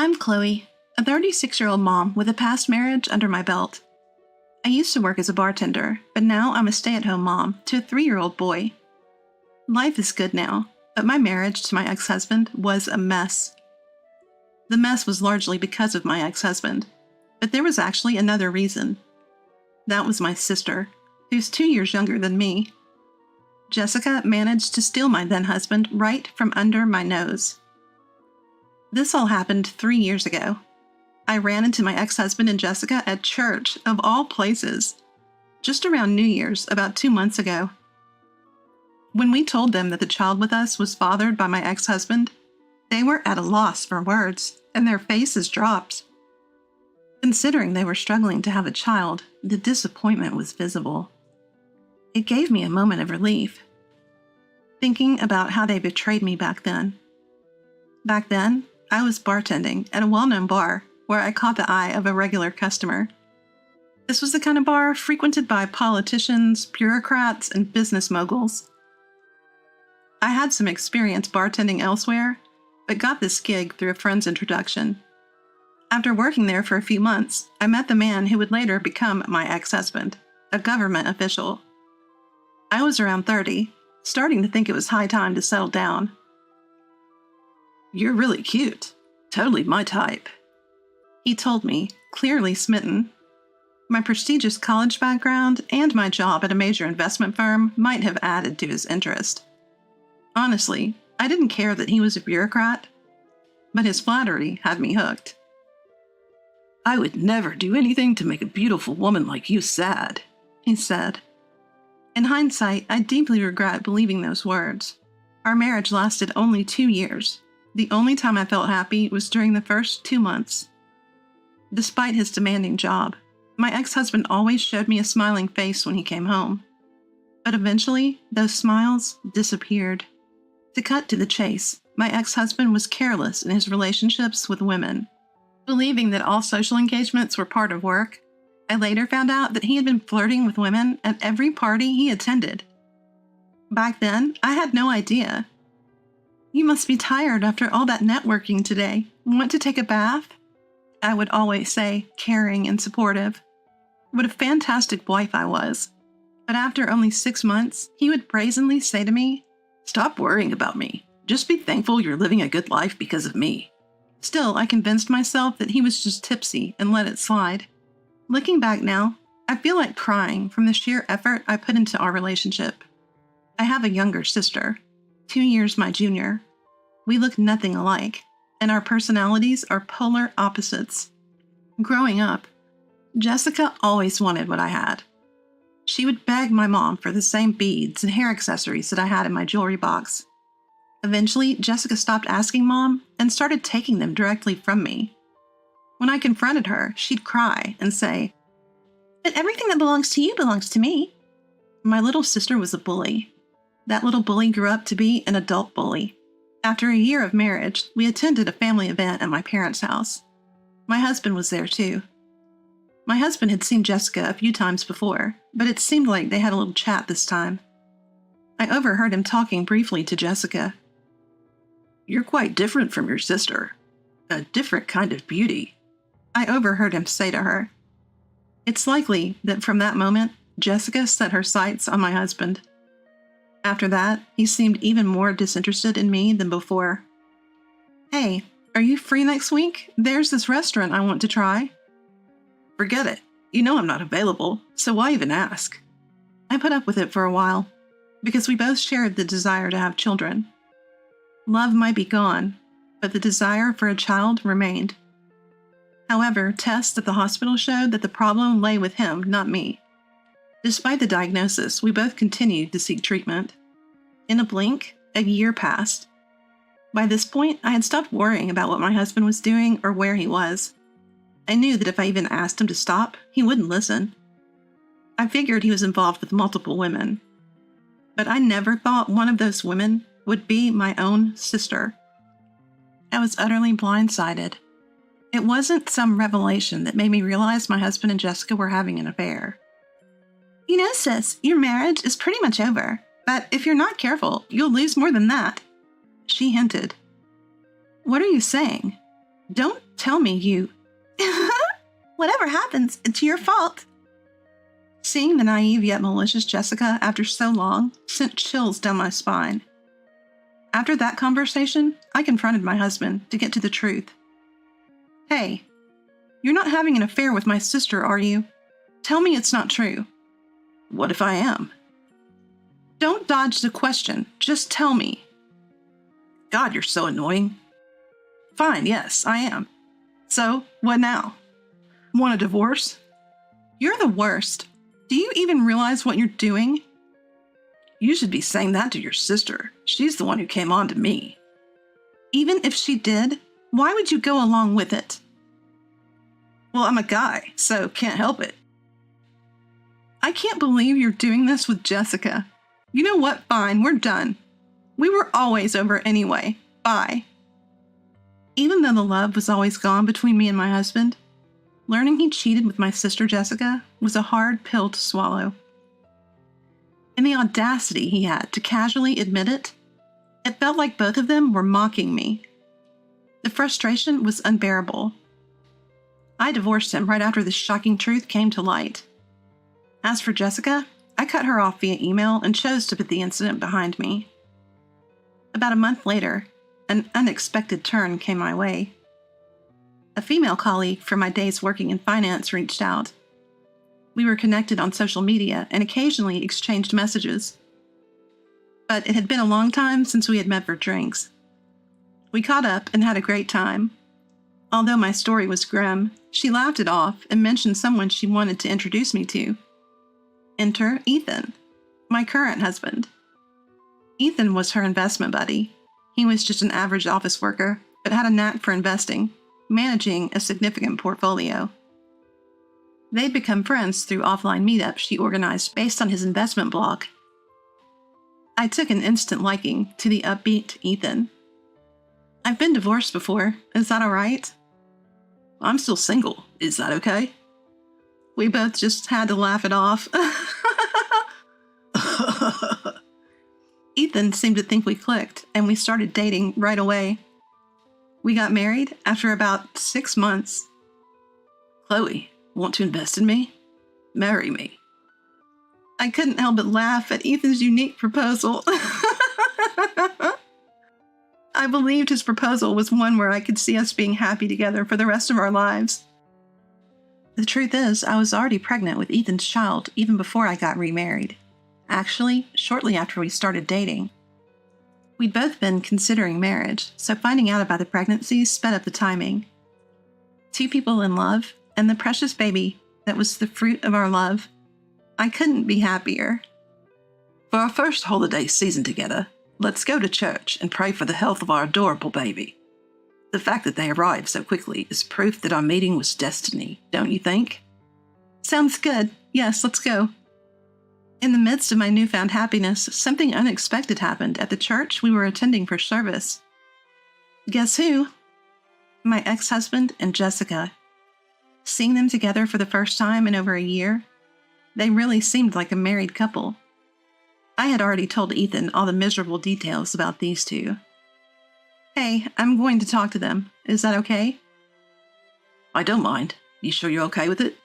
I'm Chloe, a 36-year-old mom with a past marriage under my belt. I used to work as a bartender, but now I'm a stay-at-home mom to a 3-year-old boy. Life is good now, but my marriage to my ex-husband was a mess. The mess was largely because of my ex-husband, but there was actually another reason. That was my sister, who's 2 years younger than me. Jessica managed to steal my then-husband right from under my nose. This all happened 3 years ago. I ran into my ex-husband and Jessica at church, of all places, just around New Year's about 2 months ago. When we told them that the child with us was fathered by my ex-husband, they were at a loss for words, and their faces dropped. Considering they were struggling to have a child, the disappointment was visible. It gave me a moment of relief, thinking about how they betrayed me back then. Back then, I was bartending at a well-known bar where I caught the eye of a regular customer. This was the kind of bar frequented by politicians, bureaucrats, and business moguls. I had some experience bartending elsewhere, but got this gig through a friend's introduction. After working there for a few months, I met the man who would later become my ex-husband, a government official. I was around 30, starting to think it was high time to settle down. "You're really cute. Totally my type," he told me, clearly smitten. My prestigious college background and my job at a major investment firm might have added to his interest. Honestly, I didn't care that he was a bureaucrat, but his flattery had me hooked. "I would never do anything to make a beautiful woman like you sad," he said. In hindsight, I deeply regret believing those words. Our marriage lasted only 2 years. The only time I felt happy was during the first 2 months. Despite his demanding job, my ex-husband always showed me a smiling face when he came home. But eventually, those smiles disappeared. To cut to the chase, my ex-husband was careless in his relationships with women. Believing that all social engagements were part of work, I later found out that he had been flirting with women at every party he attended. Back then, I had no idea. "You must be tired after all that networking today. Want to take a bath?" I would always say, caring and supportive. What a fantastic wife I was. But after only 6 months, he would brazenly say to me, "Stop worrying about me. Just be thankful you're living a good life because of me." Still, I convinced myself that he was just tipsy and let it slide. Looking back now, I feel like crying from the sheer effort I put into our relationship. I have a younger sister, 2 years my junior. We look nothing alike, and our personalities are polar opposites. Growing up, Jessica always wanted what I had. She would beg my mom for the same beads and hair accessories that I had in my jewelry box. Eventually, Jessica stopped asking Mom and started taking them directly from me. When I confronted her, she'd cry and say, "But everything that belongs to you belongs to me." My little sister was a bully. That little bully grew up to be an adult bully. After a year of marriage, we attended a family event at my parents' house. My husband was there too. My husband had seen Jessica a few times before, but it seemed like they had a little chat this time. I overheard him talking briefly to Jessica. "You're quite different from your sister. A different kind of beauty," I overheard him say to her. It's likely that from that moment, Jessica set her sights on my husband. After that, he seemed even more disinterested in me than before. "Hey, are you free next week? There's this restaurant I want to try." "Forget it. You know I'm not available, so why even ask?" I put up with it for a while, because we both shared the desire to have children. Love might be gone, but the desire for a child remained. However, tests at the hospital showed that the problem lay with him, not me. Despite the diagnosis, we both continued to seek treatment. In a blink, a year passed. By this point, I had stopped worrying about what my husband was doing or where he was. I knew that if I even asked him to stop, he wouldn't listen. I figured he was involved with multiple women. But I never thought one of those women would be my own sister. I was utterly blindsided. It wasn't some revelation that made me realize my husband and Jessica were having an affair. "You know, sis, your marriage is pretty much over, but if you're not careful, you'll lose more than that," she hinted. "What are you saying? Don't Tell me you. Whatever happens, it's your fault. Seeing the naive yet malicious Jessica after so long sent chills down my spine. After that conversation, I confronted my husband to get to the truth. Hey, you're not having an affair with my sister, are you? Tell me it's not true. What if I am? Don't dodge the question. Just tell me. God, you're so annoying. Fine, yes, I am. So, what now? Want a divorce? You're the worst. Do you even realize what you're doing? You should be saying that to your sister. She's the one who came on to me. Even if she did, why would you go along with it? Well, I'm a guy, so can't help it. I can't believe you're doing this with Jessica. You know what? Fine, we're done. We were always over anyway. Bye. Even though the love was always gone between me and my husband, learning he cheated with my sister Jessica was a hard pill to swallow. And the audacity he had to casually admit it, it felt like both of them were mocking me. The frustration was unbearable. I divorced him right after this shocking truth came to light. As for Jessica, I cut her off via email and chose to put the incident behind me. About a month later, an unexpected turn came my way. A female colleague from my days working in finance reached out. We were connected on social media and occasionally exchanged messages. But it had been a long time since we had met for drinks. We caught up and had a great time. Although my story was grim, she laughed it off and mentioned someone she wanted to introduce me to. Enter Ethan, my current husband. Ethan was her investment buddy. He was just an average office worker, but had a knack for investing, managing a significant portfolio. They'd become friends through offline meetups she organized based on his investment blog. I took an instant liking to the upbeat Ethan. I've been divorced before. Is that all right? I'm still single. Is that okay? We both just had to laugh it off. Ethan seemed to think we clicked, and we started dating right away. We got married after about 6 months. Chloe, want to invest in me? Marry me. I couldn't help but laugh at Ethan's unique proposal. I believed his proposal was one where I could see us being happy together for the rest of our lives. The truth is, I was already pregnant with Ethan's child even before I got remarried. Actually, shortly after we started dating. We'd both been considering marriage, so finding out about the pregnancy sped up the timing. 2 people in love, and the precious baby that was the fruit of our love. I couldn't be happier. For our first holiday season together, let's go to church and pray for the health of our adorable baby. The fact that they arrived so quickly is proof that our meeting was destiny, don't you think? Sounds good. Yes, let's go. In the midst of my newfound happiness, something unexpected happened at the church we were attending for service. Guess who? My ex-husband and Jessica. Seeing them together for the first time in over a year, they really seemed like a married couple. I had already told Ethan all the miserable details about these two. Hey, I'm going to talk to them. Is that okay? I don't mind. You sure you're okay with it?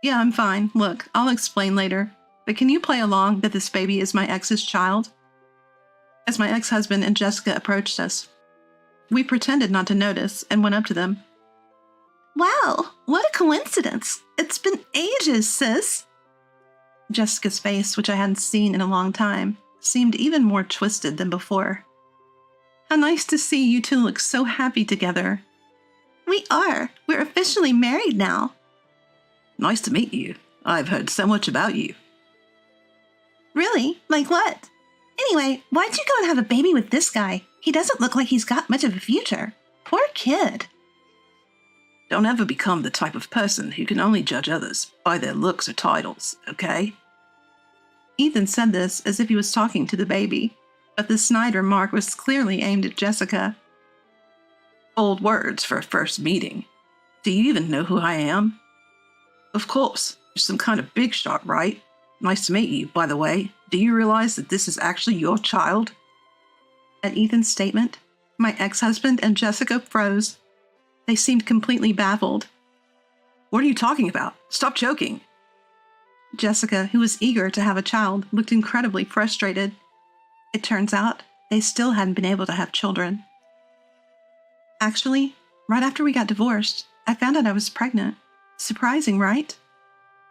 Yeah, I'm fine. Look, I'll explain later. But can you play along that this baby is my ex's child? As my ex-husband and Jessica approached us, we pretended not to notice and went up to them. Wow, what a coincidence. It's been ages, sis. Jessica's face, which I hadn't seen in a long time, seemed even more twisted than before. How nice to see you two look so happy together. We are. We're officially married now. Nice to meet you. I've heard so much about you. Really? Like what? Anyway, why'd you go and have a baby with this guy? He doesn't look like he's got much of a future. Poor kid. Don't ever become the type of person who can only judge others by their looks or titles, okay? Ethan said this as if he was talking to the baby, but the snide remark was clearly aimed at Jessica. Bold words for a first meeting. Do you even know who I am? Of course, you're some kind of big shot, right? Nice to meet you, by the way. Do you realize that this is actually your child? At Ethan's statement, my ex-husband and Jessica froze. They seemed completely baffled. What are you talking about? Stop joking. Jessica, who was eager to have a child, looked incredibly frustrated. It turns out they still hadn't been able to have children. Actually, right after we got divorced, I found out I was pregnant. Surprising, right?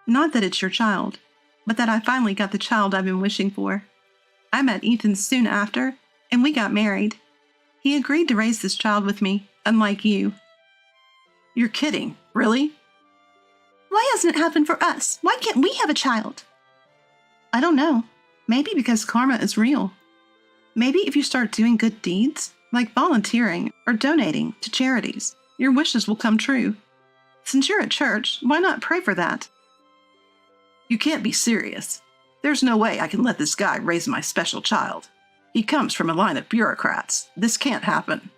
Not that it's your child, but that I finally got the child I've been wishing for. I met Ethan soon after, and we got married. He agreed to raise this child with me, unlike you. You're kidding, really? Why hasn't it happened for us? Why can't we have a child? I don't know. Maybe because karma is real. Maybe if you start doing good deeds, like volunteering or donating to charities, your wishes will come true. Since you're at church, why not pray for that? You can't be serious. There's no way I can let this guy raise my special child. He comes from a line of bureaucrats. This can't happen.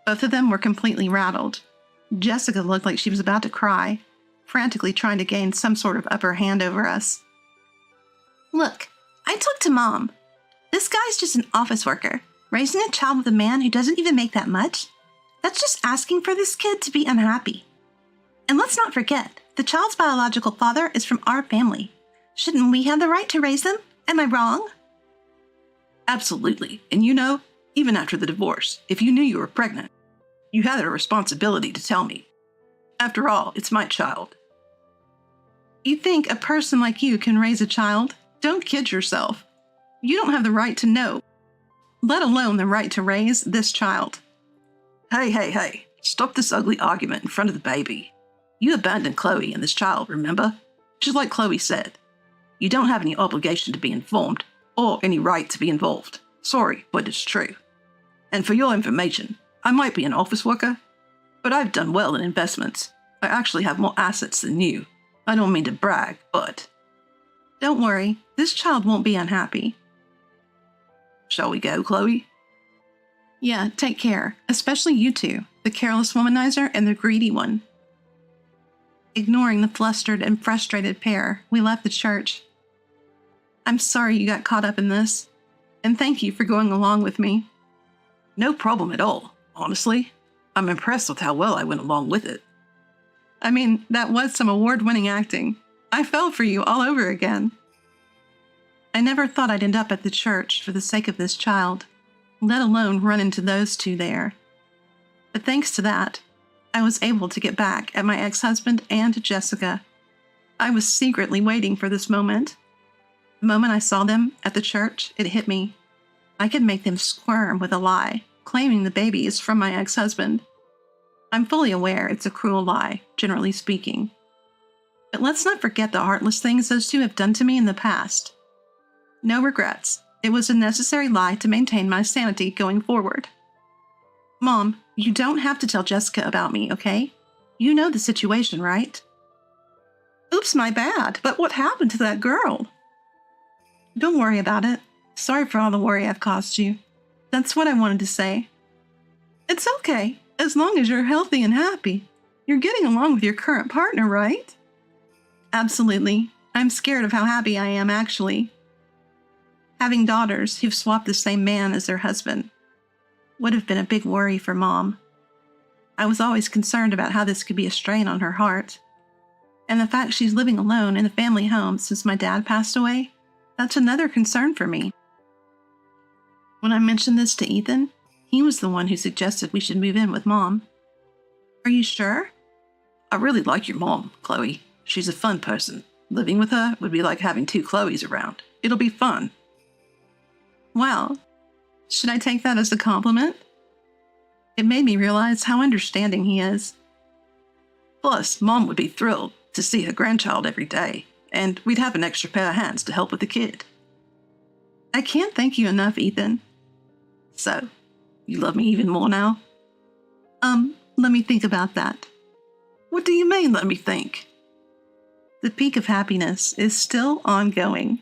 Both of them were completely rattled. Jessica looked like she was about to cry, frantically trying to gain some sort of upper hand over us. Look, I talked to Mom. This guy's just an office worker, raising a child with a man who doesn't even make that much. That's just asking for this kid to be unhappy. And let's not forget, the child's biological father is from our family. Shouldn't we have the right to raise them? Am I wrong? Absolutely. And you know, even after the divorce, if you knew you were pregnant, you had a responsibility to tell me. After all, it's my child. You think a person like you can raise a child? Don't kid yourself. You don't have the right to know, let alone the right to raise this child. Hey. Stop this ugly argument in front of the baby. You abandoned Chloe and this child, remember? Just like Chloe said. You don't have any obligation to be informed or any right to be involved. Sorry, but it's true. And for your information, I might be an office worker, but I've done well in investments. I actually have more assets than you. I don't mean to brag, but... Don't worry, this child won't be unhappy. Shall we go, Chloe? Yeah, take care, especially you two, the careless womanizer and the greedy one. Ignoring the flustered and frustrated pair, we left the church. I'm sorry you got caught up in this, and thank you for going along with me. No problem at all, honestly. I'm impressed with how well I went along with it. I mean, that was some award-winning acting. I fell for you all over again. I never thought I'd end up at the church for the sake of this child, let alone run into those two there. But thanks to that, I was able to get back at my ex-husband and Jessica. I was secretly waiting for this moment. The moment I saw them at the church, it hit me. I could make them squirm with a lie, claiming the baby is from my ex-husband. I'm fully aware it's a cruel lie, generally speaking. But let's not forget the heartless things those two have done to me in the past. No regrets. It was a necessary lie to maintain my sanity going forward. Mom, you don't have to tell Jessica about me, okay? You know the situation, right? Oops, my bad, but what happened to that girl? Don't worry about it. Sorry for all the worry I've caused you. That's what I wanted to say. It's okay, as long as you're healthy and happy. You're getting along with your current partner, right? Absolutely. I'm scared of how happy I am, actually. Having daughters who've swapped the same man as their husband would have been a big worry for Mom. I was always concerned about how this could be a strain on her heart. And the fact she's living alone in the family home since my dad passed away, that's another concern for me. When I mentioned this to Ethan, he was the one who suggested we should move in with Mom. Are you sure? I really like your mom, Chloe. She's a fun person. Living with her would be like having two Chloes around. It'll be fun. Wow. Should I take that as a compliment? It made me realize how understanding he is. Plus, Mom would be thrilled to see her grandchild every day, and we'd have an extra pair of hands to help with the kid. I can't thank you enough, Ethan. So, you love me even more now? Let me think about that. What do you mean, let me think? The peak of happiness is still ongoing.